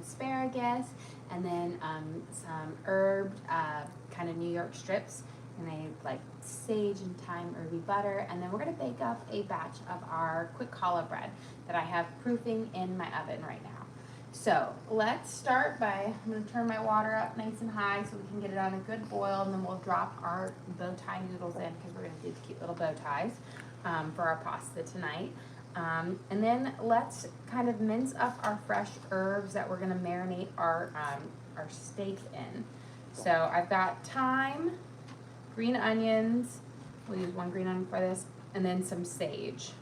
asparagus, and then some herbed kind of New York strips, and I like sage and thyme herby butter. And then we're gonna bake up a batch of our quick challah bread that I have proofing in my oven right now. So let's start by, I'm gonna turn my water up nice and high so we can get it on a good boil, and then we'll drop our bow tie noodles in because we're gonna do the cute little bow ties for our pasta tonight. And then let's kind of mince up our fresh herbs that we're gonna marinate our steaks in. So I've got thyme, green onions, we'll use 1 green onion for this, and then some sage.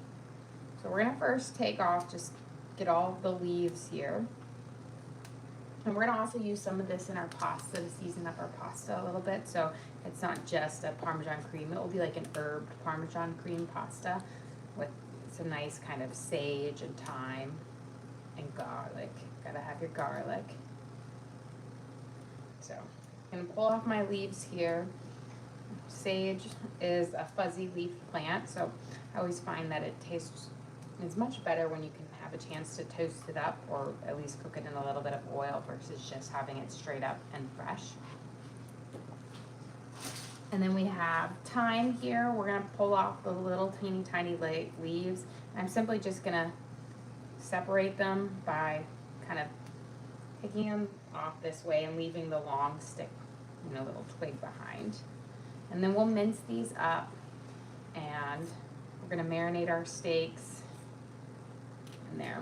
So we're gonna first take off, just get all the leaves here. And we're gonna also use some of this in our pasta to season up our pasta a little bit, so it's not just a Parmesan cream, it will be like an herbed Parmesan cream pasta with some nice kind of sage and thyme and garlic. Gotta have your garlic. So I'm gonna pull off my leaves here. Sage is a fuzzy leaf plant, so I always find that it tastes is much better when you can have a chance to toast it up or at least cook it in a little bit of oil versus just having it straight up and fresh. And then we have thyme here. We're gonna pull off the little teeny tiny leaves. I'm simply just gonna separate them by kind of picking them off this way and leaving the long stick, little twig behind. And then we'll mince these up, and we're gonna marinate our steaks in there.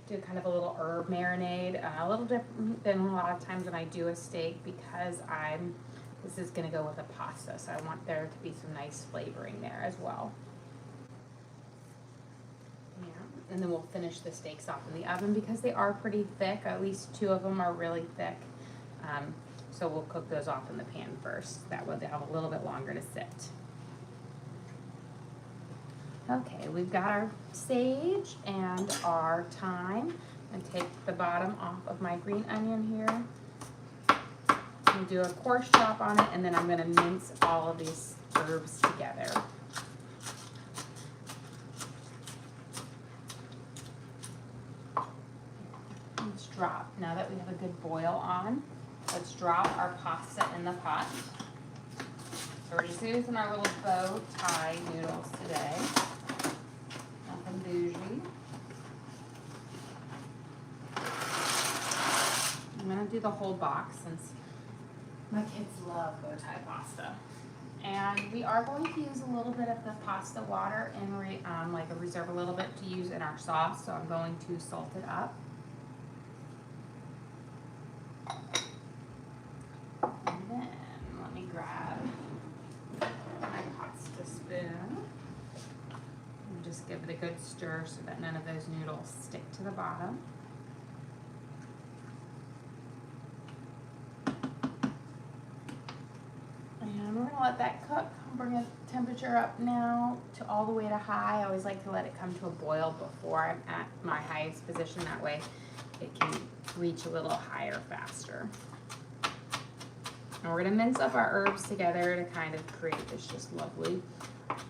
Do kind of a little herb marinade, a little different than a lot of times when I do a steak because this is gonna go with a pasta, so I want there to be some nice flavoring there as well. Yeah, and then we'll finish the steaks off in the oven because they are pretty thick. At least 2 of them are really thick. So we'll cook those off in the pan first. That way they have a little bit longer to sit. Okay, we've got our sage and our thyme. And take the bottom off of my green onion here. And do a coarse chop on it, and then I'm gonna mince all of these herbs together. Let's drop, now that we have a good boil on, let's drop our pasta in the pot. So we're just using our little bow tie noodles today. Nothing bougie. I'm gonna do the whole box since my kids love bow tie pasta. And we are going to use a little bit of the pasta water and reserve a little bit to use in our sauce. So I'm going to salt it up. And then let me grab my pasta spoon and just give it a good stir so that none of those noodles stick to the bottom. And we're gonna let that cook. Bring the temperature up now to all the way to high. I always like to let it come to a boil before I'm at my highest position. That way it can reach a little higher faster. And we're gonna mince up our herbs together to kind of create this just lovely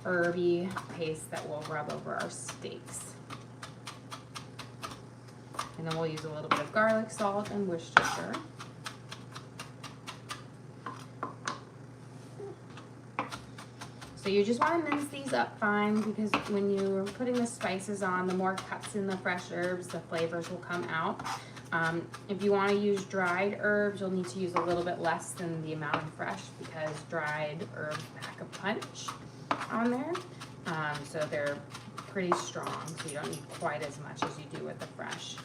herby paste that we'll rub over our steaks. And then we'll use a little bit of garlic salt and Worcestershire. So you just want to mince these up fine because when you're putting the spices on, the more cuts in the fresh herbs, the flavors will come out. If you want to use dried herbs, you'll need to use a little bit less than the amount of fresh because dried herbs pack a punch on there. So they're pretty strong, so you don't need quite as much as you do with the fresh.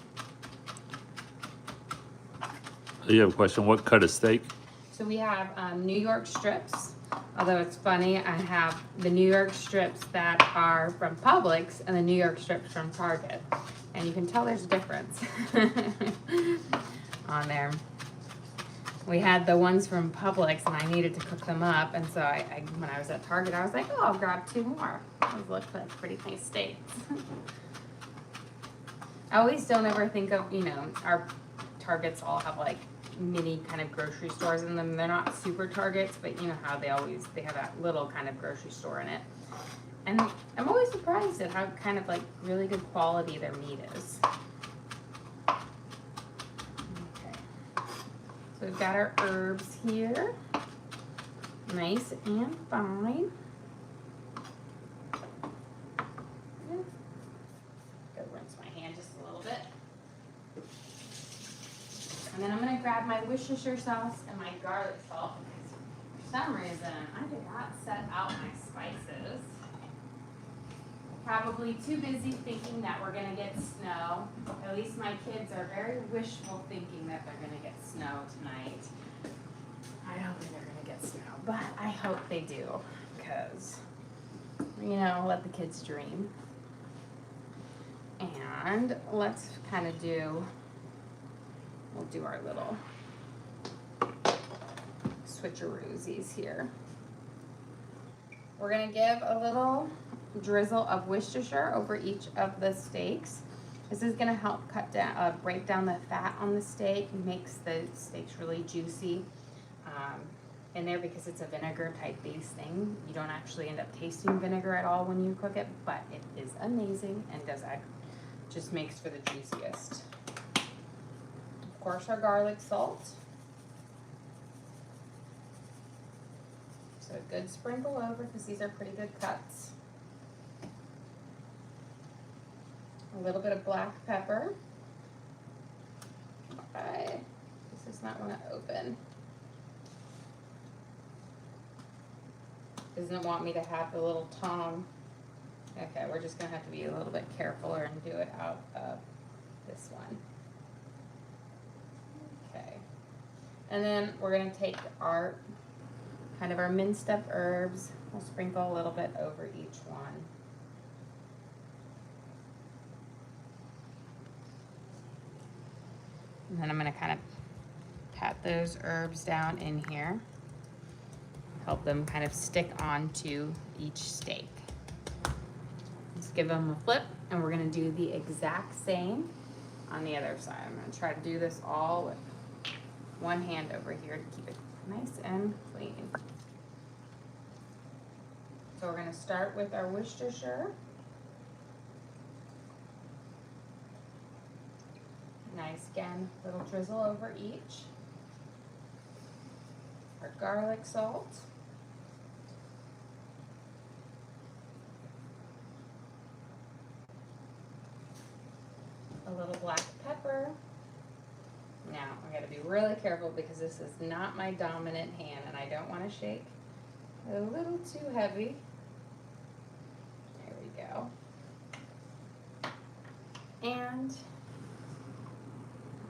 You have a question, what cut of steak? So we have New York strips. Although it's funny, I have the New York strips that are from Publix and the New York strips from Target. And you can tell there's a difference on there. We had the ones from Publix and I needed to cook them up. And so when I was at Target, I was like, oh, I'll grab 2 more. Those look like pretty nice steaks. I always don't ever think of, our Targets all have like mini kind of grocery stores in them. They're not super Targets, but you know how they have that little kind of grocery store in it. And I'm always surprised at how kind of like really good quality their meat is. So we've got our herbs here, nice and fine. Go rinse my hand just a little bit. And then I'm gonna grab my Worcestershire sauce and my garlic salt. For some reason, I did not set out my spices. Probably too busy thinking that we're gonna get snow. At least my kids are very wishful thinking that they're gonna get snow tonight. I don't think they're gonna get snow, but I hope they do, because, you know, let the kids dream. And let's kind of we'll do our little switcheroosies here. We're gonna give a little drizzle of Worcestershire over each of the steaks. This is gonna help break down the fat on the steak and makes the steaks really juicy in there, because it's a vinegar type base thing. You don't actually end up tasting vinegar at all when you cook it, but it is amazing and just makes for the juiciest. Of course, our garlic salt. So a good sprinkle over, because these are pretty good cuts. A little bit of black pepper. Okay, this does not want to open. Doesn't want me to have the little tong. Okay, we're just gonna have to be a little bit careful and do it out of this one. Okay, and then we're gonna take our minced up herbs. We'll sprinkle a little bit over each one. And then I'm gonna kind of pat those herbs down in here. Help them kind of stick onto each steak. Let's give them a flip, and we're gonna do the exact same on the other side. I'm gonna try to do this all with one hand over here to keep it nice and clean. So we're gonna start with our Worcestershire. Nice, again, little drizzle over each. Our garlic salt. A little black pepper. Now, I gotta be really careful because this is not my dominant hand and I don't wanna shake a little too heavy. There we go. And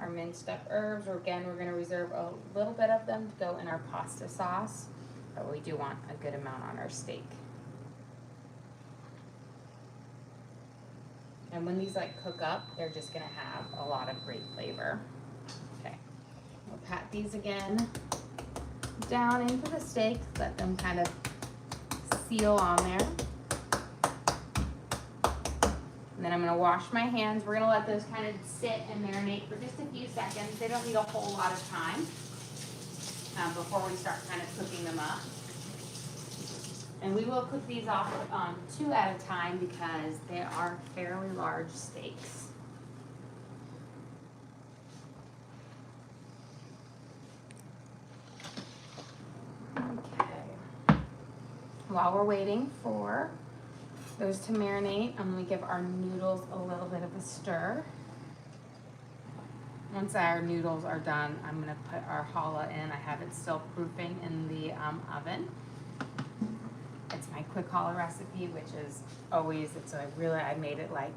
our minced up herbs, again, we're gonna reserve a little bit of them to go in our pasta sauce, but we do want a good amount on our steak. And when these cook up, they're just gonna have a lot of great flavor. Okay, we'll pat these again down into the steak, let them kind of seal on there. And then I'm gonna wash my hands. We're gonna let those kind of sit and marinate for just a few seconds. They don't need a whole lot of time before we start kind of cooking them up. And we will cook these off 2 at a time because they are fairly large steaks. Okay. While we're waiting for those to marinate, I'm gonna give our noodles a little bit of a stir. Once our noodles are done, I'm gonna put our challah in. I have it still proofing in the oven. It's my quick challah recipe, which is always, I made it like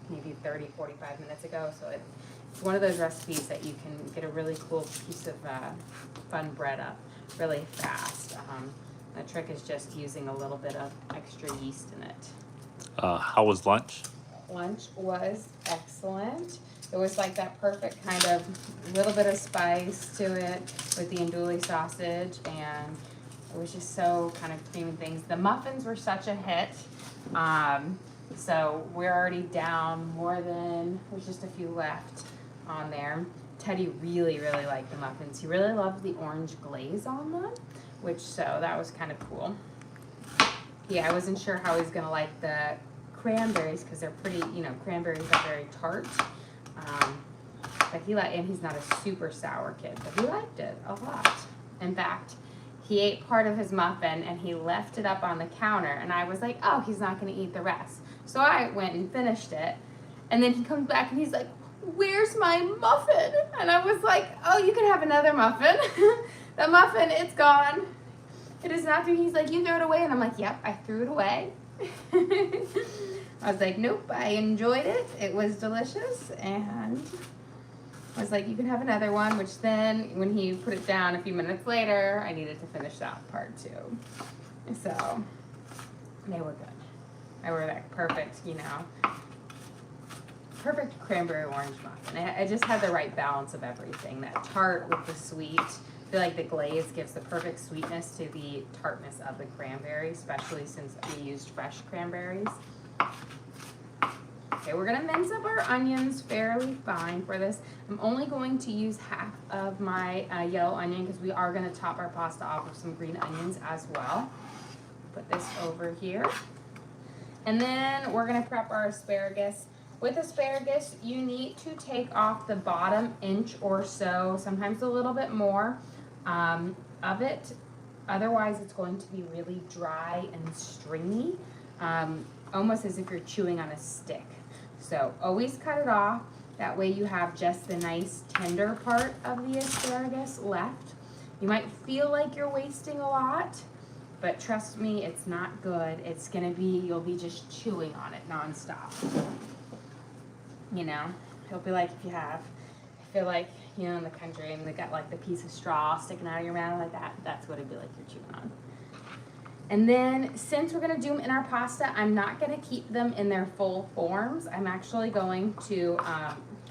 maybe 30-45 minutes ago. So it's one of those recipes that you can get a really cool piece of fun bread up really fast. The trick is just using a little bit of extra yeast in it. How was lunch? Lunch was excellent. It was like that perfect kind of little bit of spice to it with the andouille sausage, and it was just so kind of creamy things. The muffins were such a hit. So we're already down there's just a few left on there. Teddy really, really liked the muffins. He really loved the orange glaze on them, so that was kind of cool. Yeah, I wasn't sure how he's gonna like the cranberries because they're pretty, cranberries are very tart. But but and he's not a super sour kid, but he liked it a lot. In fact, he ate part of his muffin and he left it up on the counter, and I was like, oh, he's not gonna eat the rest. So I went and finished it, and then he comes back and he's like, where's my muffin? And I was like, oh, you can have another muffin. The muffin, it's gone. It is not through. He's like, you threw it away? And I'm like, yep, I threw it away. I was like, nope, I enjoyed it. It was delicious. And I was like, you can have another one, which then when he put it down a few minutes later, I needed to finish that part too. So they were good. They were like perfect, perfect cranberry orange muffin. I just had the right balance of everything. That tart with the sweet. I feel like the glaze gives the perfect sweetness to the tartness of the cranberry, especially since we used fresh cranberries. Okay, we're gonna mince up our onions fairly fine for this. I'm only going to use half of my yellow onion because we are gonna top our pasta off with some green onions as well. Put this over here. And then we're gonna prep our asparagus. With asparagus, you need to take off the bottom inch or so, sometimes a little bit more of it. Otherwise, it's going to be really dry and stringy, almost as if you're chewing on a stick. So always cut it off. That way you have just the nice tender part of the asparagus left. You might feel like you're wasting a lot, but trust me, it's not good. It's gonna be, you'll be just chewing on it nonstop. It'll be like if you have, I feel like, in the country and they got like the piece of straw sticking out of your mouth like that, that's what it'd be like you're chewing on. And then since we're gonna do them in our pasta, I'm not gonna keep them in their full forms. I'm actually going to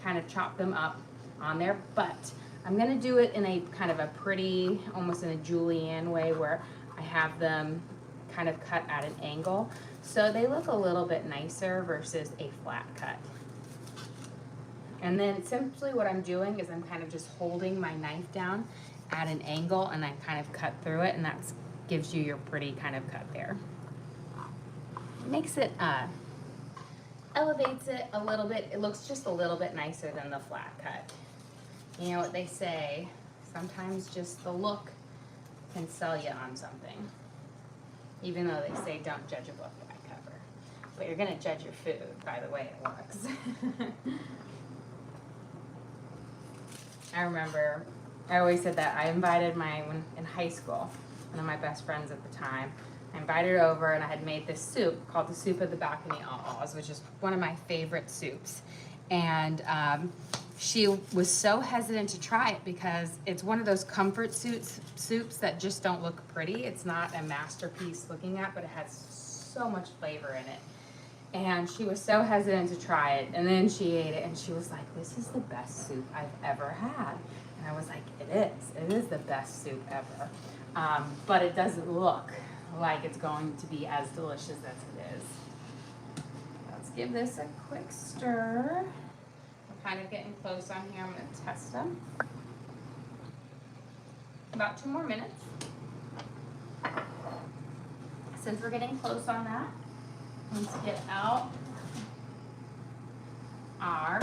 kind of chop them up on there, but I'm gonna do it in a kind of a pretty, almost in a julienne way where I have them kind of cut at an angle. So they look a little bit nicer versus a flat cut. And then simply what I'm doing is I'm kind of just holding my knife down at an angle and I kind of cut through it, and that gives you your pretty kind of cut there. It makes it, elevates it a little bit. It looks just a little bit nicer than the flat cut. You know what they say, sometimes just the look can sell you on something. Even though they say don't judge a book by cover. But you're gonna judge your food by the way it looks. I remember, I always said that. I invited when in high school, one of my best friends at the time, I invited her over and I had made this soup called the soup of the balcony Ahs, which is one of my favorite soups. And she was so hesitant to try it because it's one of those comfort soups that just don't look pretty. It's not a masterpiece looking at, but it has so much flavor in it. And she was so hesitant to try it, and then she ate it, and she was like, this is the best soup I've ever had. And I was like, it is the best soup ever. But it doesn't look like it's going to be as delicious as it is. Let's give this a quick stir. We're kind of getting close on here. I'm going to test them. About 2 more minutes. Since we're getting close on that, let's get out our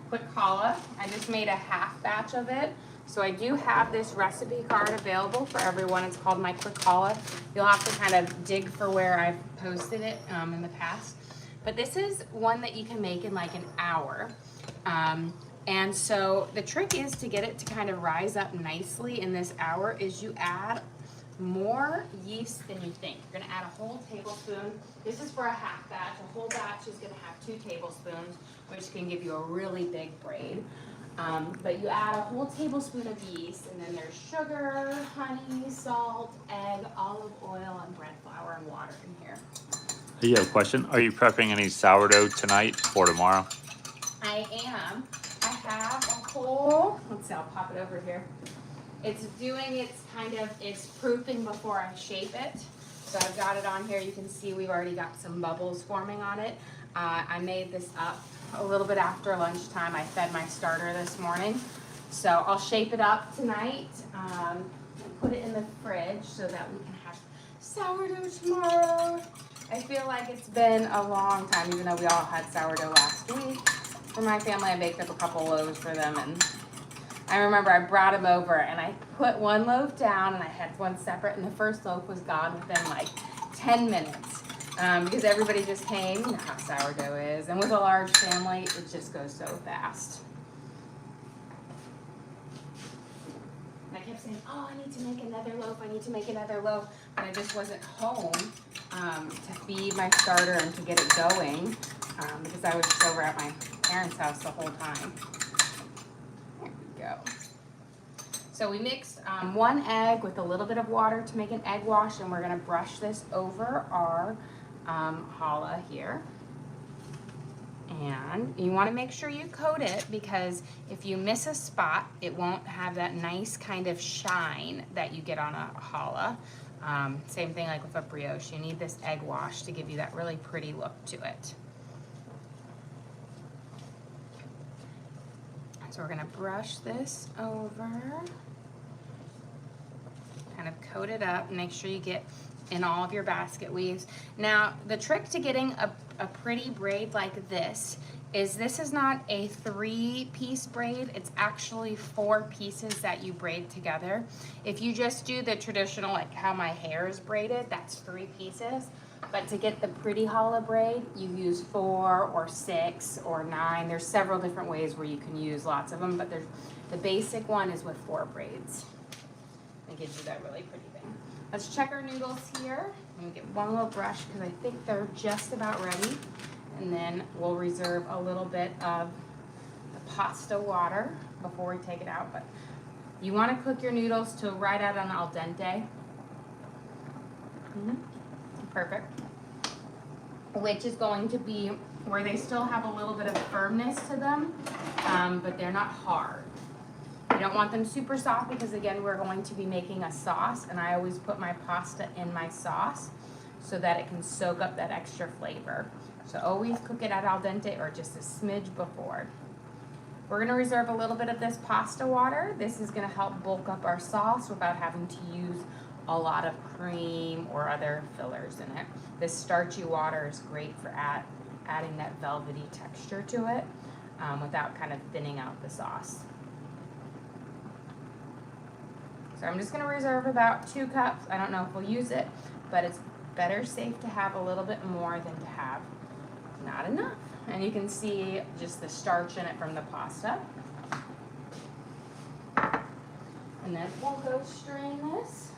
quick challah. I just made a half batch of it. So I do have this recipe card available for everyone. It's called My Quick Challah. You'll have to kind of dig for where I've posted it in the past. But this is one that you can make in like an hour. And so the trick is to get it to kind of rise up nicely in this hour is you add more yeast than you think. You're gonna add a whole tablespoon. This is for a half batch. A whole batch is gonna have 2 tablespoons, which can give you a really big braid. But you add a whole tablespoon of yeast, and then there's sugar, honey, salt, egg, olive oil, and bread flour and water in here. Hey, you have a question? Are you prepping any sourdough tonight for tomorrow? I am. I have a whole, let's see, I'll pop it over here. It's doing it's proofing before I shape it. So I've got it on here. You can see we've already got some bubbles forming on it. I made this up a little bit after lunchtime. I fed my starter this morning. So I'll shape it up tonight and put it in the fridge so that we can have sourdough tomorrow. I feel like it's been a long time, even though we all had sourdough last week. For my family, I baked up a couple loaves for them, and I remember I brought them over and I put one loaf down and I had one separate, and the first loaf was gone within like 10 minutes because everybody just came. You know how sourdough is, and with a large family, it just goes so fast. And I kept saying, oh, I need to make another loaf, I need to make another loaf, but I just wasn't home to feed my starter and to get it going because I was just over at my parents' house the whole time. There we go. So we mixed 1 egg with a little bit of water to make an egg wash, and we're gonna brush this over our challah here. And you wanna make sure you coat it, because if you miss a spot, it won't have that nice kind of shine that you get on a challah. Same thing like with a brioche. You need this egg wash to give you that really pretty look to it. So we're gonna brush this over, kind of coat it up, make sure you get in all of your basket weaves. Now, the trick to getting a pretty braid like this is not a 3-piece braid, it's actually 4 pieces that you braid together. If you just do the traditional, like how my hair is braided, that's 3 pieces. But to get the pretty challah braid, you use 4 or 6 or 9. There's several different ways where you can use lots of them, but the basic one is with 4 braids. It gives you that really pretty thing. Let's check our noodles here. I'm gonna get one little brush because I think they're just about ready. And then we'll reserve a little bit of the pasta water before we take it out. But you want to cook your noodles to right at an al dente. Perfect. Which is going to be where they still have a little bit of firmness to them, but they're not hard. You don't want them super soft because, again, we're going to be making a sauce, and I always put my pasta in my sauce so that it can soak up that extra flavor. So always cook it at al dente or just a smidge before. We're gonna reserve a little bit of this pasta water. This is gonna help bulk up our sauce without having to use a lot of cream or other fillers in it. This starchy water is great for adding that velvety texture to it without kind of thinning out the sauce. So I'm just gonna reserve about 2 cups. I don't know if we'll use it, but it's better safe to have a little bit more than to have not enough. And you can see just the starch in it from the pasta. And then we'll go strain this.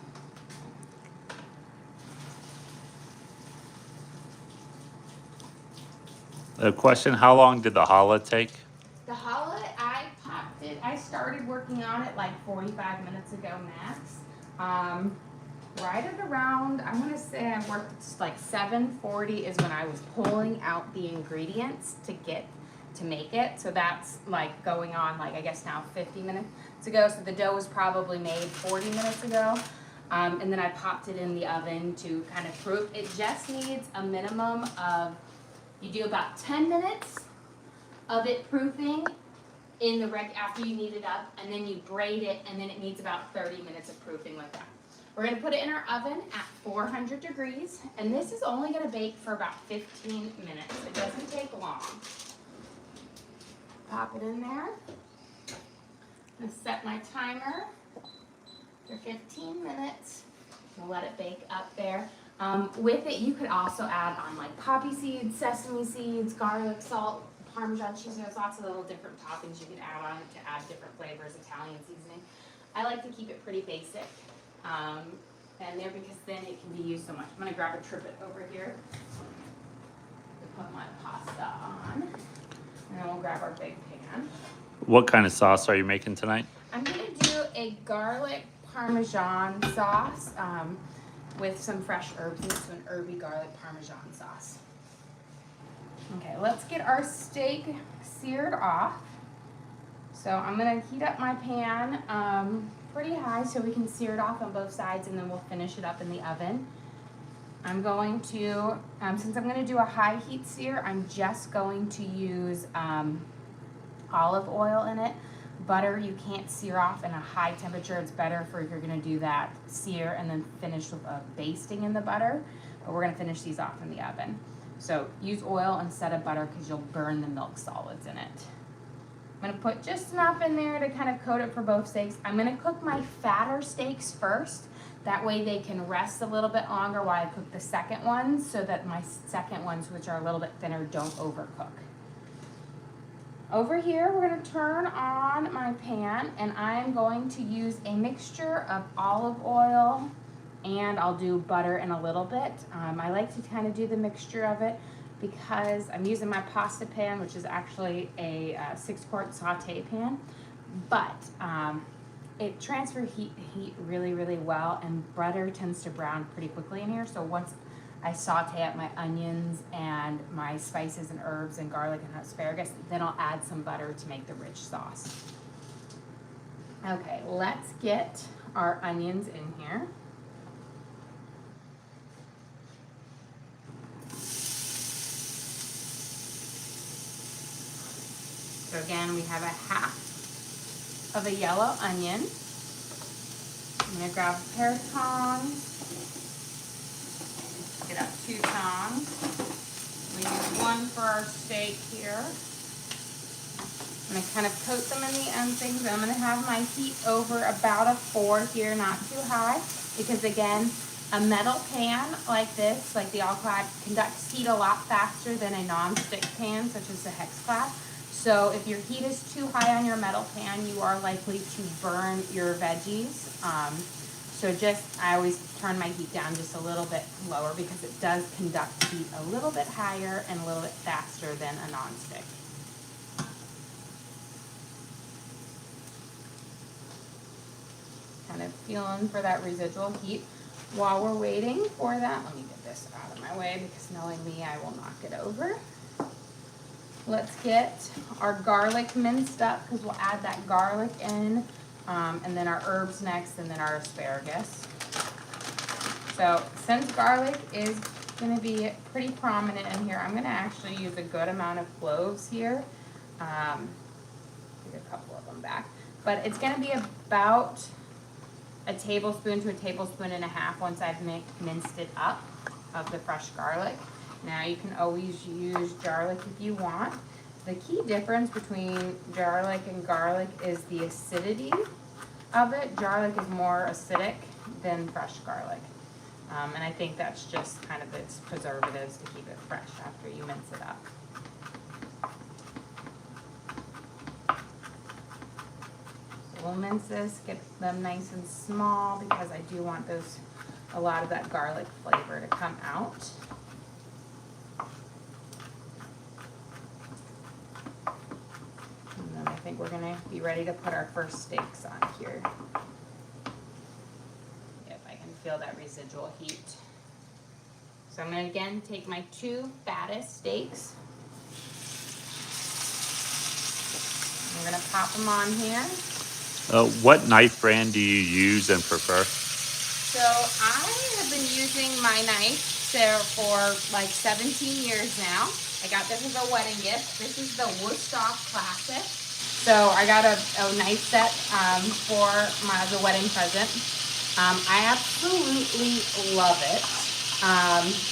A question, how long did the challah take? The challah, I started working on it like 45 minutes ago max. Right at around, I'm gonna say I worked like 7:40 is when I was pulling out the ingredients to make it. So that's like going on like I guess now 50 minutes ago. So the dough was probably made 40 minutes ago. And then I popped it in the oven to kind of proof. It just needs a minimum of, you do about 10 minutes of it proofing in the after you knead it up, and then you braid it, and then it needs about 30 minutes of proofing with that. We're gonna put it in our oven at 400 degrees, and this is only gonna bake for about 15 minutes. It doesn't take long. Pop it in there. I'm gonna set my timer for 15 minutes. We'll let it bake up there. With it, you could also add on like poppy seeds, sesame seeds, garlic, salt, Parmesan cheese. There's lots of little different toppings you can add on it to add different flavors, Italian seasoning. I like to keep it pretty basic. And there, because then it can be used so much. I'm gonna grab a trivet over here to put my pasta on, and then we'll grab our big pan. What kind of sauce are you making tonight? I'm gonna do a garlic Parmesan sauce with some fresh herbs, and it's an herby garlic Parmesan sauce. Okay, let's get our steak seared off. So I'm gonna heat up my pan pretty high so we can sear it off on both sides, and then we'll finish it up in the oven. I'm going to, since I'm gonna do a high heat sear, I'm just going to use olive oil in it. Butter you can't sear off in a high temperature. It's better for if you're gonna do that sear and then finish with a basting in the butter. But we're gonna finish these off in the oven. So use oil instead of butter because you'll burn the milk solids in it. I'm gonna put just enough in there to kind of coat it for both steaks. I'm gonna cook my fatter steaks first. That way they can rest a little bit longer while I cook the second ones, so that my second ones, which are a little bit thinner, don't overcook. Over here, we're gonna turn on my pan, and I'm going to use a mixture of olive oil, and I'll do butter in a little bit. I like to kind of do the mixture of it because I'm using my pasta pan, which is actually a 6-quart saute pan, but it transfers heat really, really well, and butter tends to brown pretty quickly in here. So once I saute up my onions and my spices and herbs and garlic and asparagus, then I'll add some butter to make the rich sauce. Okay, let's get our onions in here. So again, we have a half of a yellow onion. I'm gonna grab a pair of tongs. Get up 2 tongs. We use 1 for our steak here. I'm gonna kind of coat them in the end things. I'm gonna have my heat over about a 4 here, not too high, because again, a metal pan like this, like the all-clad, conducts heat a lot faster than a non-stick pan, such as the Hex-Clad. So if your heat is too high on your metal pan, you are likely to burn your veggies. So I always turn my heat down just a little bit lower because it does conduct heat a little bit higher and a little bit faster than a non-stick. Kind of feeling for that residual heat. While we're waiting for that, let me get this out of my way because knowing me, I will knock it over. Let's get our garlic minced up because we'll add that garlic in, and then our herbs next, and then our asparagus. So since garlic is going to be pretty prominent in here, I'm going to actually use a good amount of cloves here. Take a couple of them back. But it's going to be about a tablespoon to a tablespoon and a half once I've minced it up of the fresh garlic. Now you can always use garlic if you want. The key difference between garlic and garlic is the acidity of it. Garlic is more acidic than fresh garlic. And I think that's just kind of its preservatives to keep it fresh after you mince it up. So we'll mince this, get them nice and small because I do want a lot of that garlic flavor to come out. And then I think we're gonna be ready to put our first steaks on here. Yep, I can feel that residual heat. So I'm gonna again take my 2 fattest steaks. I'm gonna pop them on here. What knife brand do you use and prefer? So I have been using my knife for like 17 years now. I got this as a wedding gift. This is the Woodstock Classic. So I got a knife set for as a wedding present. I absolutely love it.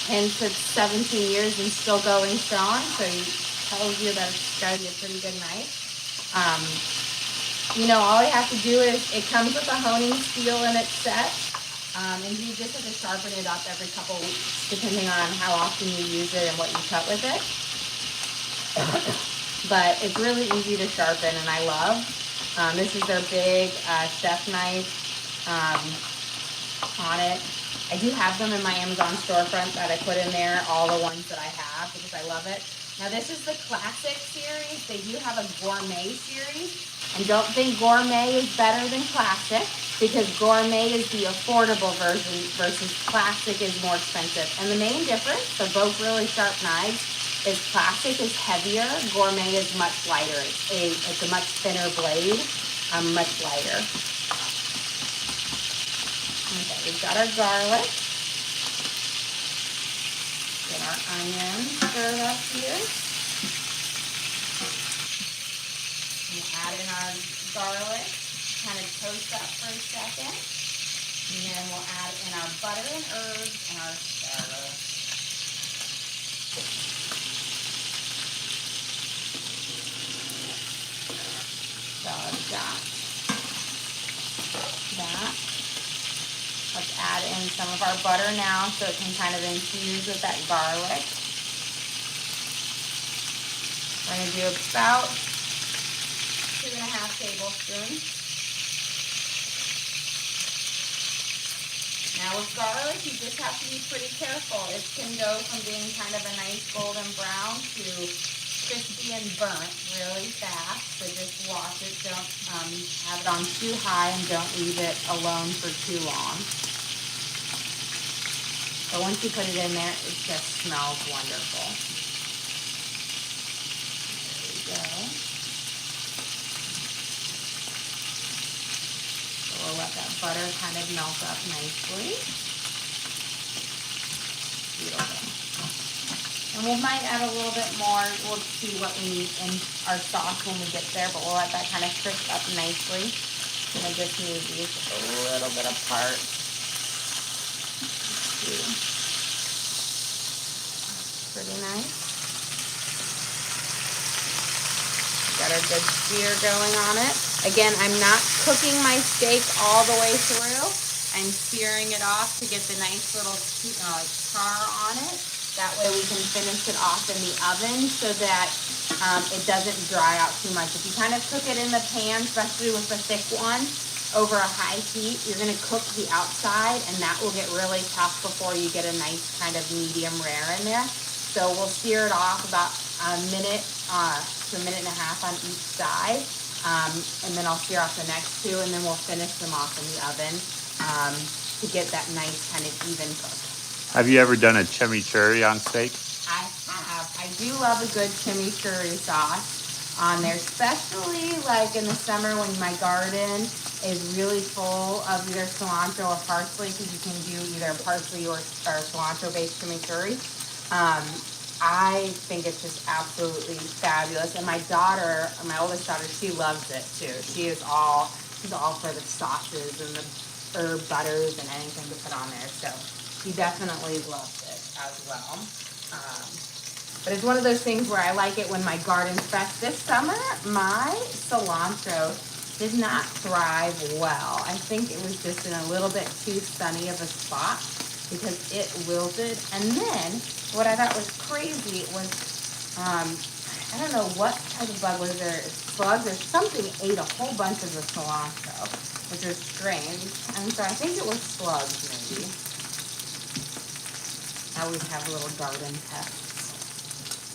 Hence it's 17 years and still going strong. So it tells you that it's got to be a pretty good knife. You know, all you have to do is, it comes with a honing steel in its set. And you just have to sharpen it up every couple weeks, depending on how often you use it and what you cut with it. But it's really easy to sharpen, and I love. This is their big chef knife on it. I do have them in my Amazon storefront that I put in there, all the ones that I have, because I love it. Now this is the classic series. They do have a gourmet series. And don't think gourmet is better than classic, because gourmet is the affordable version versus classic is more expensive. And the main difference, they're both really sharp knives, is classic is heavier, gourmet is much lighter. It's a much thinner blade, much lighter. Okay, we've got our garlic. Get our onions stirred up here. We'll add in our garlic, kind of toast up for a second. And then we'll add in our butter and herbs and our asparagus. So I've got that. Let's add in some of our butter now so it can kind of infuse with that garlic. We're going to do about 2.5 tablespoons. Now with garlic, you just have to be pretty careful. It can go from being kind of a nice golden brown to crispy and burnt really fast. So just watch it. Don't have it on too high and don't leave it alone for too long. But once you put it in there, it just smells wonderful. There we go. So we'll let that butter kind of melt up nicely. Beautiful. And we might add a little bit more. We'll see what we need in our sauce when we get there, but we'll let that kind of crisp up nicely. I'm gonna just move these a little bit apart. Pretty nice. Got our good sear going on it. Again, I'm not cooking my steak all the way through. I'm searing it off to get the nice little char on it. That way we can finish it off in the oven so that it doesn't dry out too much. If you kind of cook it in the pan, especially with the thick one, over a high heat, you're gonna cook the outside and that will get really tough before you get a nice kind of medium rare in there. So we'll sear it off about a minute to a minute and a half on each side. And then I'll sear off the next two and then we'll finish them off in the oven to get that nice kind of even cook. Have you ever done a chimichurri on steak? I have. I do love a good chimichurri sauce on there, especially like in the summer when my garden is really full of either cilantro or parsley, because you can do either parsley or cilantro-based chimichurri. I think it's just absolutely fabulous. And my daughter, my oldest daughter, she loves it too. She's all for the sauces and the herb butters and anything to put on there. So she definitely loves it as well. But it's one of those things where I like it when my garden's fresh. This summer, my cilantro did not thrive well. I think it was just in a little bit too sunny of a spot because it wilted. And then what I thought was crazy was, I don't know what type of bug was there, slugs or something ate a whole bunch of the cilantro, which was strange. And so I think it was slugs maybe. I always have little garden pests.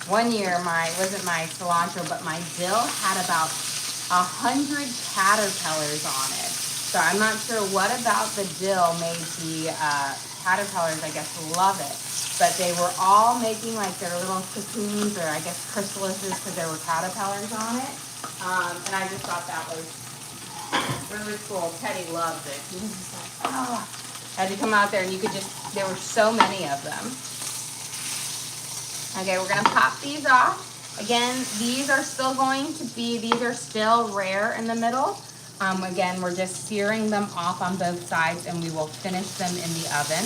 One year, wasn't my cilantro, but my dill had about 100 caterpillars on it. So I'm not sure what about the dill made the caterpillars, I guess, love it. But they were all making like their little cocoons or I guess chrysalises because there were caterpillars on it. And I just thought that was really cool. Teddy loved it. He was just like, oh. Had to come out there and you could just, there were so many of them. Okay, we're gonna pop these off. Again, these are still rare in the middle. Again, we're just searing them off on both sides and we will finish them in the oven.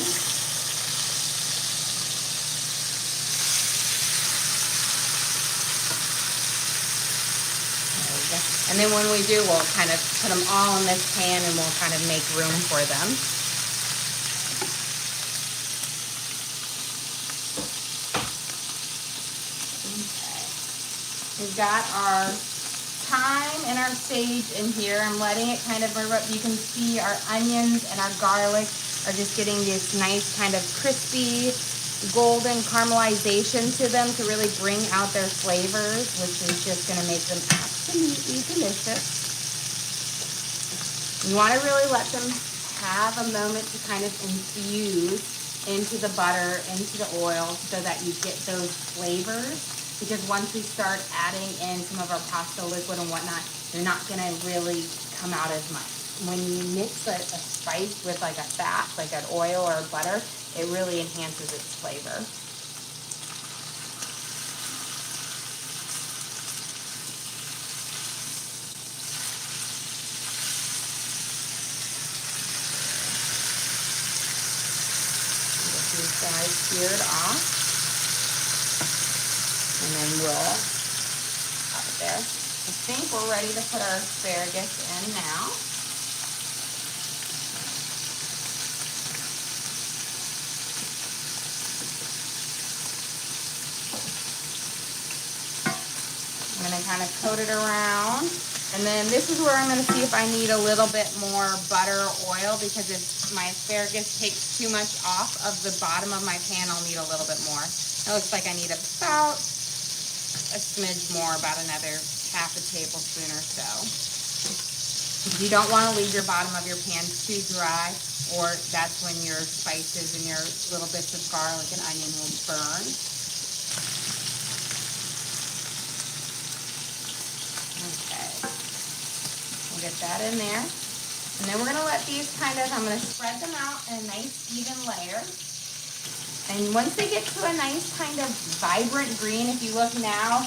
There we go. And then when we do, we'll kind of put them all in this pan and we'll kind of make room for them. We've got our thyme and our sage in here. I'm letting it kind of burn up. You can see our onions and our garlic are just getting this nice kind of crispy golden caramelization to them to really bring out their flavors, which is just going to make them absolutely delicious. You want to really let them have a moment to kind of infuse into the butter, into the oil, so that you get those flavors. Because once we start adding in some of our pasta liquid and whatnot, they're not gonna really come out as much. When you mix a spice with like a fat, like an oil or a butter, it really enhances its flavor. Get these guys seared off. And then we'll up there. I think we're ready to put our asparagus in now. I'm going to kind of coat it around. And then this is where I'm going to see if I need a little bit more butter or oil, because if my asparagus takes too much off of the bottom of my pan, I'll need a little bit more. It looks like I need about a smidge more, about another half a tablespoon or so. You don't want to leave your bottom of your pan too dry, or that's when your spices and your little bits of garlic and onion will burn. Get that in there. And then we're going to let these I'm going to spread them out in a nice even layer. And once they get to a nice kind of vibrant green, if you look now,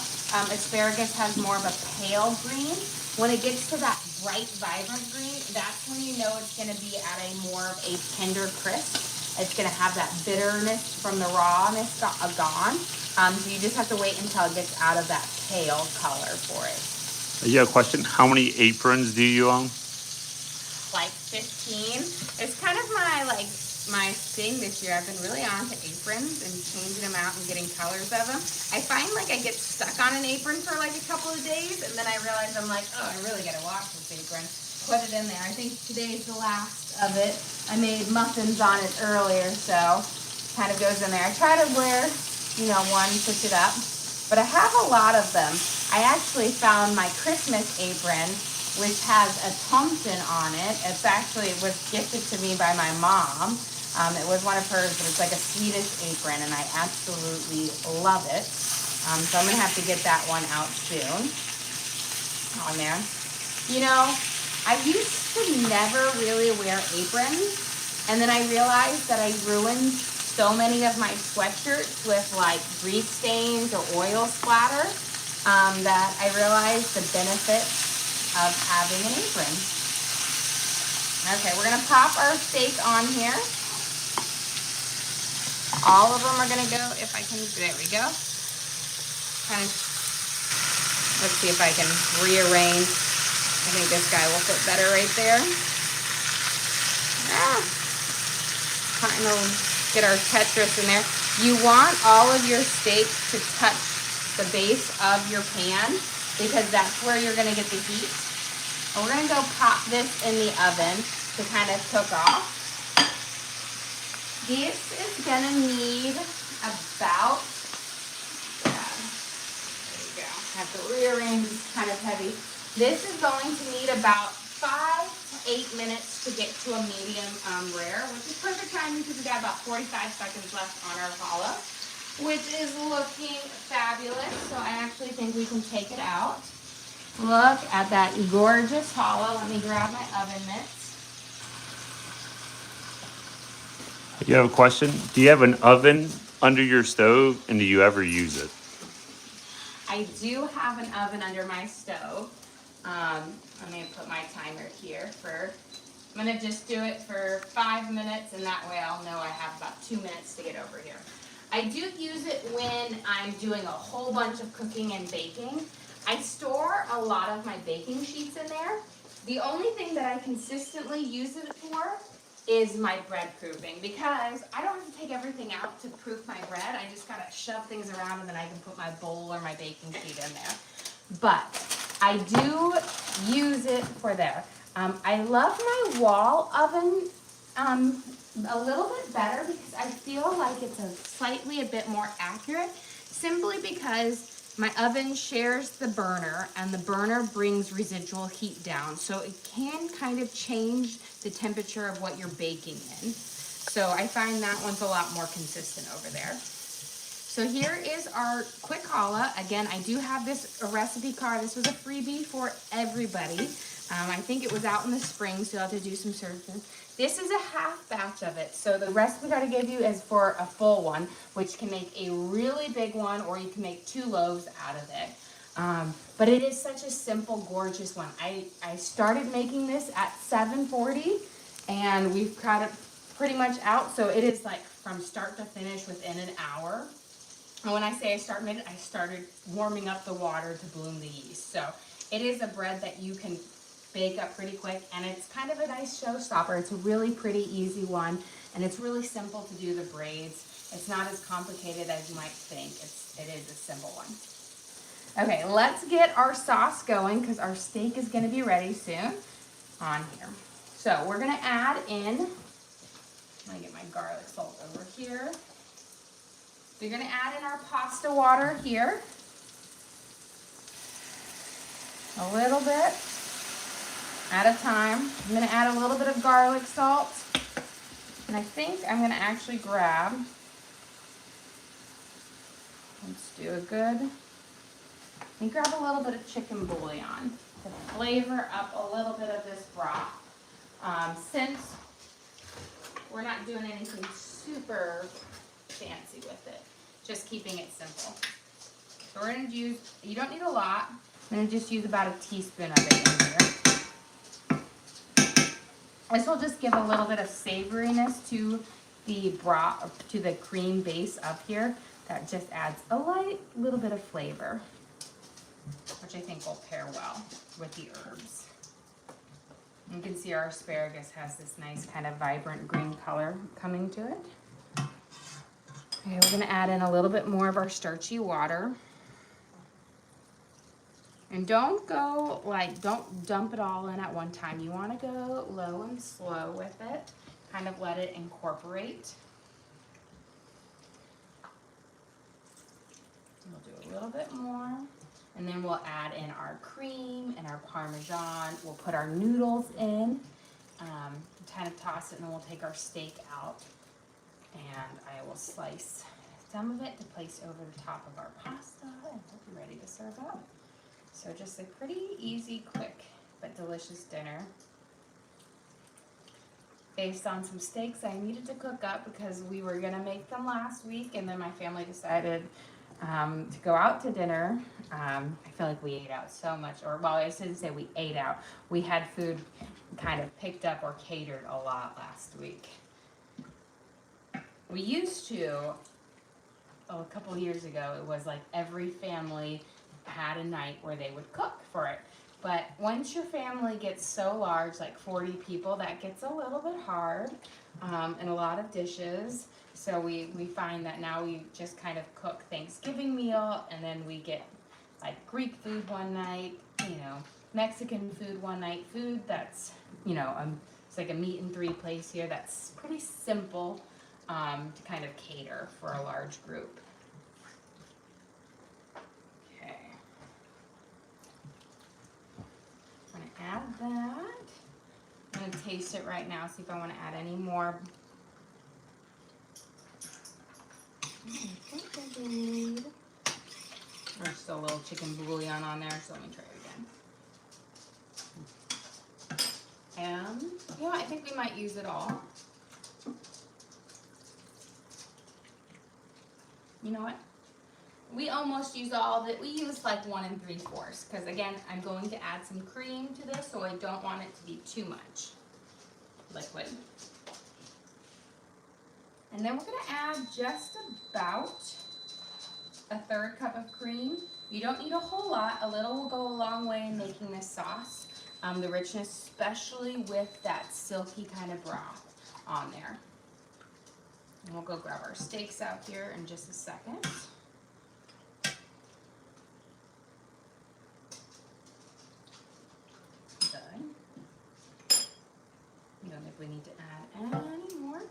asparagus has more of a pale green. When it gets to that bright, vibrant green, that's when you know it's going to be at a more of a tender crisp. It's going to have that bitterness from the rawness gone. So you just have to wait until it gets out of that pale color for it. Yeah, question. How many aprons do you own? Like 15. It's kind of my thing this year. I've been really on to aprons and changing them out and getting colors of them. I find like I get stuck on an apron for like a couple of days, and then I realize I'm like, oh, I really gotta wash this apron. Put it in there. I think today's the last of it. I made muffins on it earlier, so kind of goes in there. I try to wear, one, switch it up. But I have a lot of them. I actually found my Christmas apron, which has a Thompson on it. It was gifted to me by my mom. It was one of hers, but it's like a Swedish apron, and I absolutely love it. So I'm going to have to get that one out soon. On there. I used to never really wear aprons, and then I realized that I ruined so many of my sweatshirts with like grease stains or oil splatter that I realized the benefit of having an apron. Okay, we're gonna pop our steak on here. All of them are gonna go, if I can, there we go. Let's see if I can rearrange. I think this guy will fit better right there. Kind of get our Tetris in there. You want all of your steak to touch the base of your pan, because that's where you're going to get the heat. And we're going to go pop this in the oven to kind of cook off. This is going to need about, there you go. I have to rearrange, it's kind of heavy. This is going to need about 5 to 8 minutes to get to a medium rare, which is perfect timing because we got about 45 seconds left on our challah, which is looking fabulous. So I actually think we can take it out. Look at that gorgeous challah. Let me grab my oven mitts. You have a question? Do you have an oven under your stove, and do you ever use it? I do have an oven under my stove. I'm going to put my timer here I'm going to just do it for 5 minutes, and that way I'll know I have about 2 minutes to get over here. I do use it when I'm doing a whole bunch of cooking and baking. I store a lot of my baking sheets in there. The only thing that I consistently use it for is my bread proofing, because I don't have to take everything out to proof my bread. I just gotta shove things around, and then I can put my bowl or my baking sheet in there. But I do use it for there. I love my wall oven a little bit better, because I feel like it's slightly a bit more accurate, simply because my oven shares the burner, and the burner brings residual heat down, so it can kind of change the temperature of what you're baking in. So I find that one's a lot more consistent over there. So here is our quick challah. Again, I do have a recipe card. This was a freebie for everybody. I think it was out in the spring, so you'll have to do some searching. This is a half batch of it. So the recipe card I gave you is for a full one, which can make a really big one, or you can make 2 loaves out of it. But it is such a simple, gorgeous one. I started making this at 7:40, and we've got it pretty much out. So it is like from start to finish within an hour. And when I say I started warming up the water to bloom the yeast. So it is a bread that you can bake up pretty quick, and it's kind of a nice showstopper. It's a really pretty easy one, and it's really simple to do the braids. It's not as complicated as you might think. It is a simple one. Okay, let's get our sauce going because our steak is going to be ready soon on here. So we're going to add in, let me get my garlic salt over here. So you're going to add in our pasta water here. A little bit at a time. I'm going to add a little bit of garlic salt. And I think I'm going to actually grab, let's do a good, and grab a little bit of chicken bouillon to flavor up a little bit of this broth. Since we're not doing anything super fancy with it, just keeping it simple. So we're going to use, you don't need a lot, I'm going to just use about a teaspoon of it in here. This will just give a little bit of savoriness to the broth, to the cream base up here. That just adds a light little bit of flavor, which I think will pair well with the herbs. You can see our asparagus has this nice kind of vibrant green color coming to it. Okay, we're gonna add in a little bit more of our starchy water. And don't dump it all in at one time. You wanna go low and slow with it, kind of let it incorporate. We'll do a little bit more. And then we'll add in our cream and our Parmesan. We'll put our noodles in, kind of toss it, and then we'll take our steak out. And I will slice some of it to place over the top of our pasta, and we'll be ready to serve up. So just a pretty easy, quick, but delicious dinner. Based on some steaks I needed to cook up because we were gonna make them last week, and then my family decided to go out to dinner. I feel like we ate out so much, or well, I shouldn't say we ate out. We had food kind of picked up or catered a lot last week. We used to, a couple of years ago, it was like every family had a night where they would cook for it. But once your family gets so large, like 40 people, that gets a little bit hard, and a lot of dishes. So we find that now we just kind of cook Thanksgiving meal, and then we get like Greek food one night, Mexican food one night, food that's, it's like a meat and three place here that's pretty simple to kind of cater for a large group. Okay. I'm gonna add that. I'm gonna taste it right now, see if I want to add any more. There's still a little chicken bouillon on there, so let me try it again. And yeah, I think we might use it all. You know what? We almost use all of it. We use like 1 3/4 because again, I'm going to add some cream to this, so I don't want it to be too much liquid. And then we're gonna add just about a 1/3 cup of cream. You don't need a whole lot. A little will go a long way in making this sauce. The richness, especially with that silky kind of broth on there. And we'll go grab our steaks out here in just a second. Done. I don't think we need to add any more.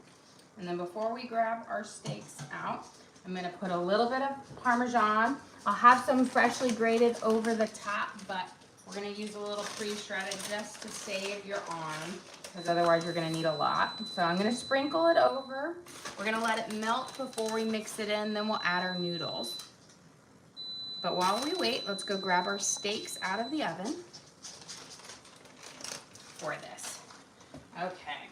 And then before we grab our steaks out, I'm going to put a little bit of Parmesan. I'll have some freshly grated over the top, but we're going to use a little pre-shredded just to save your arm, because otherwise you're going to need a lot. So I'm going to sprinkle it over. We're going to let it melt before we mix it in, then we'll add our noodles. But while we wait, let's go grab our steaks out of the oven for this. Okay.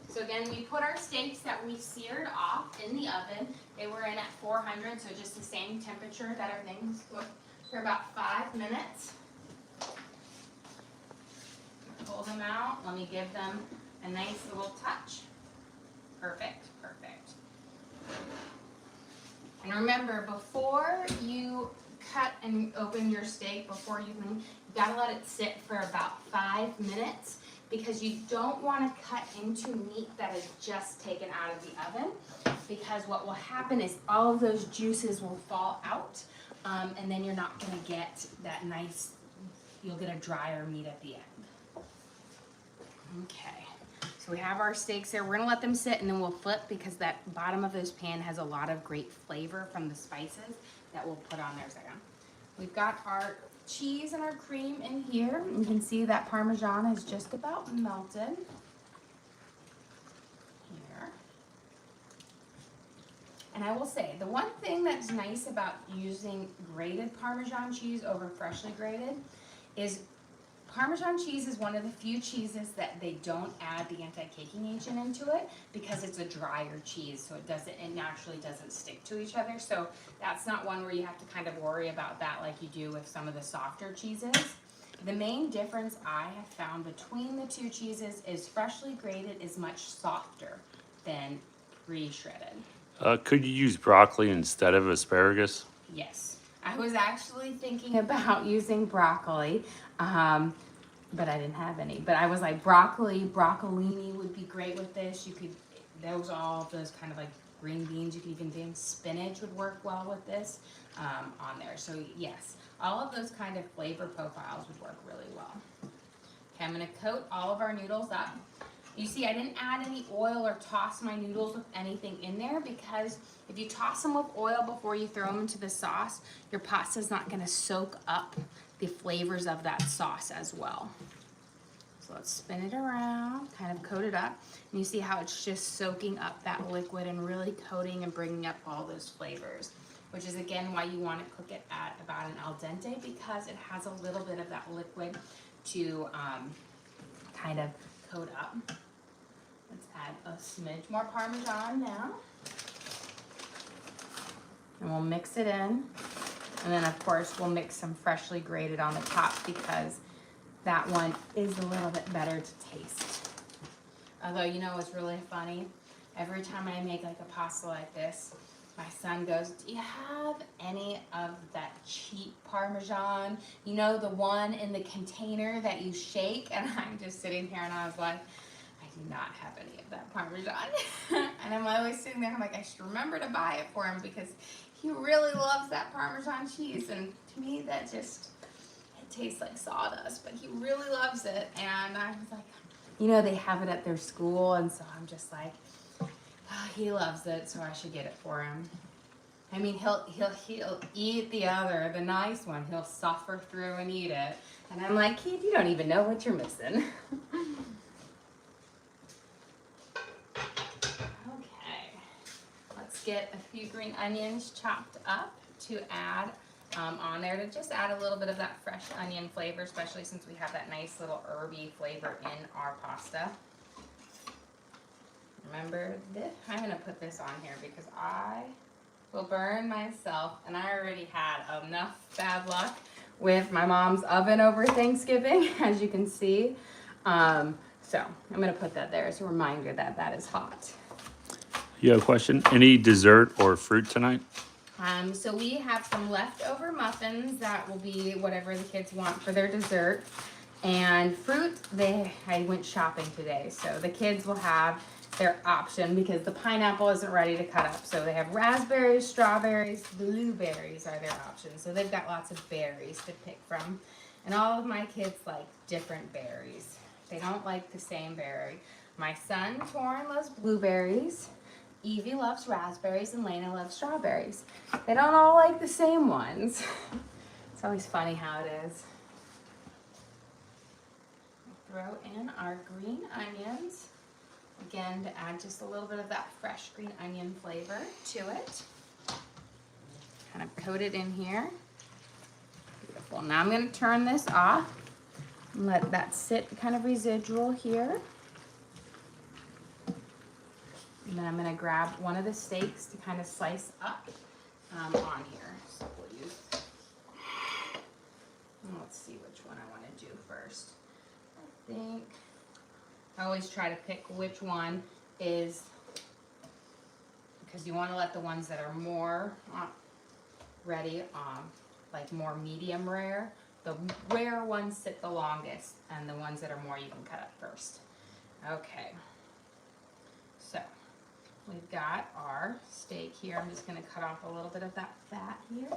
So again, we put our steaks that we seared off in the oven. They were in at 400, so just the same temperature that our things cooked for about 5 minutes. Pull them out. Let me give them a nice little touch. Perfect, perfect. And remember, before you cut and open your steak, before you gotta let it sit for about 5 minutes, because you don't want to cut into meat that is just taken out of the oven, because what will happen is all of those juices will fall out, and then you're not going to get that nice, you'll get a drier meat at the end. Okay, so we have our steaks there. We're going to let them sit and then we'll flip, because that bottom of this pan has a lot of great flavor from the spices that we'll put on there in a second. We've got our cheese and our cream in here. You can see that Parmesan is just about melted. Here. And I will say, the one thing that's nice about using grated Parmesan cheese over freshly grated is Parmesan cheese is one of the few cheeses that they don't add the anti-caking agent into it, because it's a drier cheese, so it naturally doesn't stick to each other. So that's not one where you have to kind of worry about that like you do with some of the softer cheeses. The main difference I have found between the two cheeses is freshly grated is much softer than pre-shredded. Could you use broccoli instead of asparagus? Yes, I was actually thinking about using broccoli, but I didn't have any. But I was like, broccolini would be great with this. You could, all those kind of like green beans. You could even do spinach would work well with this on there. So yes, all of those kind of flavor profiles would work really well. Okay, I'm gonna coat all of our noodles up. You see, I didn't add any oil or toss my noodles with anything in there, because if you toss them with oil before you throw them into the sauce, your pasta's not going to soak up the flavors of that sauce as well. So let's spin it around, kind of coat it up. And you see how it's just soaking up that liquid and really coating and bringing up all those flavors, which is again why you want to cook it at about an al dente, because it has a little bit of that liquid to kind of coat up. Let's add a smidge more Parmesan now. And we'll mix it in. And then of course we'll mix some freshly grated on the top, because that one is a little bit better to taste. Although, you know what's really funny? Every time I make like a pasta like this, my son goes, do you have any of that cheap Parmesan? You know, the one in the container that you shake? And I'm just sitting here and I was like, I do not have any of that Parmesan. And I'm always sitting there, I'm like, I should remember to buy it for him, because he really loves that Parmesan cheese. And to me, that just, it tastes like sawdust, but he really loves it. And I was like, you know, they have it at their school. And so I'm just like, oh, he loves it, so I should get it for him. I mean, he'll eat the nice one. He'll suffer through and eat it. And I'm like, kid, you don't even know what you're missing. Okay, let's get a few green onions chopped up to add on there, to just add a little bit of that fresh onion flavor, especially since we have that nice little herby flavor in our pasta. Remember this? I'm going to put this on here because I will burn myself, and I already had enough bad luck with my mom's oven over Thanksgiving, as you can see. So I'm going to put that there as a reminder that that is hot. You have a question? Any dessert or fruit tonight? So we have some leftover muffins that will be whatever the kids want for their dessert. And fruit, I went shopping today, so the kids will have their option, because the pineapple isn't ready to cut up. So they have raspberries, strawberries, blueberries are their options. So they've got lots of berries to pick from. And all of my kids like different berries. They don't like the same berry. My son, Torin, loves blueberries. Evie loves raspberries, and Lena loves strawberries. They don't all like the same ones. It's always funny how it is. Throw in our green onions. Again, to add just a little bit of that fresh green onion flavor to it. Kind of coat it in here. Beautiful. Now I'm going to turn this off and let that sit kind of residual here. And then I'm going to grab one of the steaks to kind of slice up on here. So we'll use, let's see which one I want to do first. I think I always try to pick which one is because you want to let the ones that are more ready, like more medium rare, the rare ones sit the longest, and the ones that are more you can cut up first. Okay, so we've got our steak here. I'm just gonna cut off a little bit of that fat here.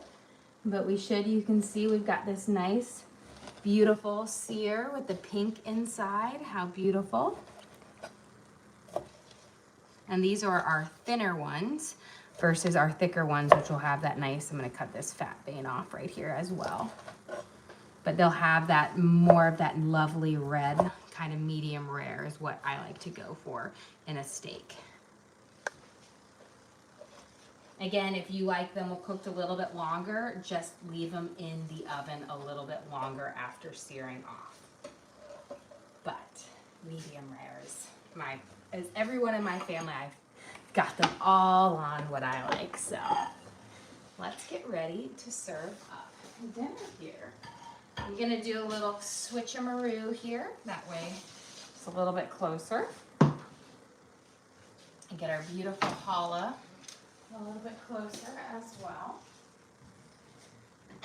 But you can see we've got this nice, beautiful sear with the pink inside. How beautiful. And these are our thinner ones versus our thicker ones, which will have that nice, I'm gonna cut this fat vein off right here as well. But they'll have that more of that lovely red, kind of medium rare is what I like to go for in a steak. Again, if you like them cooked a little bit longer, just leave them in the oven a little bit longer after searing off. But medium rare is everyone in my family, I've got them all on what I like. So let's get ready to serve up dinner here. I'm gonna do a little switcheroo here. That way it's a little bit closer. And get our beautiful challah a little bit closer as well.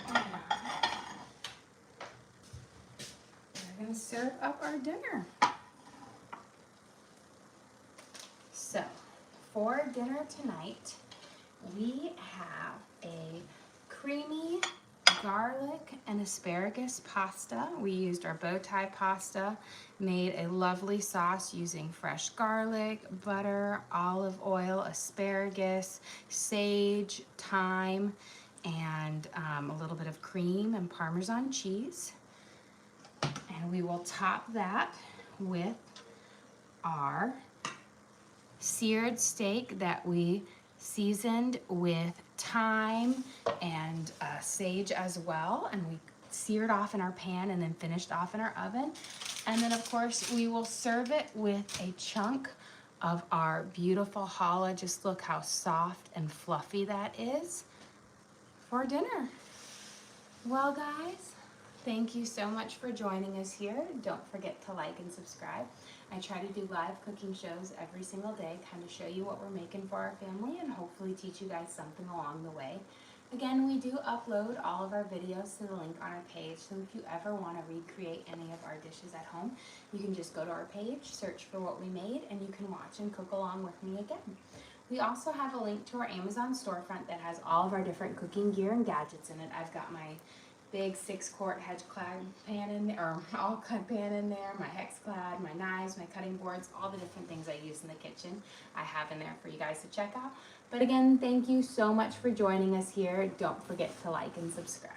And we're gonna serve up our dinner. So for dinner tonight, we have a creamy garlic and asparagus pasta. We used our bow tie pasta, made a lovely sauce using fresh garlic, butter, olive oil, asparagus, sage, thyme, and a little bit of cream and Parmesan cheese. And we will top that with our seared steak that we seasoned with thyme and sage as well, and we seared off in our pan and then finished off in our oven. And then of course we will serve it with a chunk of our beautiful challah. Just look how soft and fluffy that is for dinner. Well guys, thank you so much for joining us here. Don't forget to like and subscribe. I try to do live cooking shows every single day, kind of show you what we're making for our family and hopefully teach you guys something along the way. Again, we do upload all of our videos to the link on our page, so if you ever want to recreate any of our dishes at home, you can just go to our page, search for what we made, and you can watch and cook along with me again. We also have a link to our Amazon storefront that has all of our different cooking gear and gadgets in it. I've got my big 6-quart hedge-clad pan in there, or all-cut pan in there, my hex-clad, my knives, my cutting boards, all the different things I use in the kitchen I have in there for you guys to check out. But again, thank you so much for joining us here. Don't forget to like and subscribe.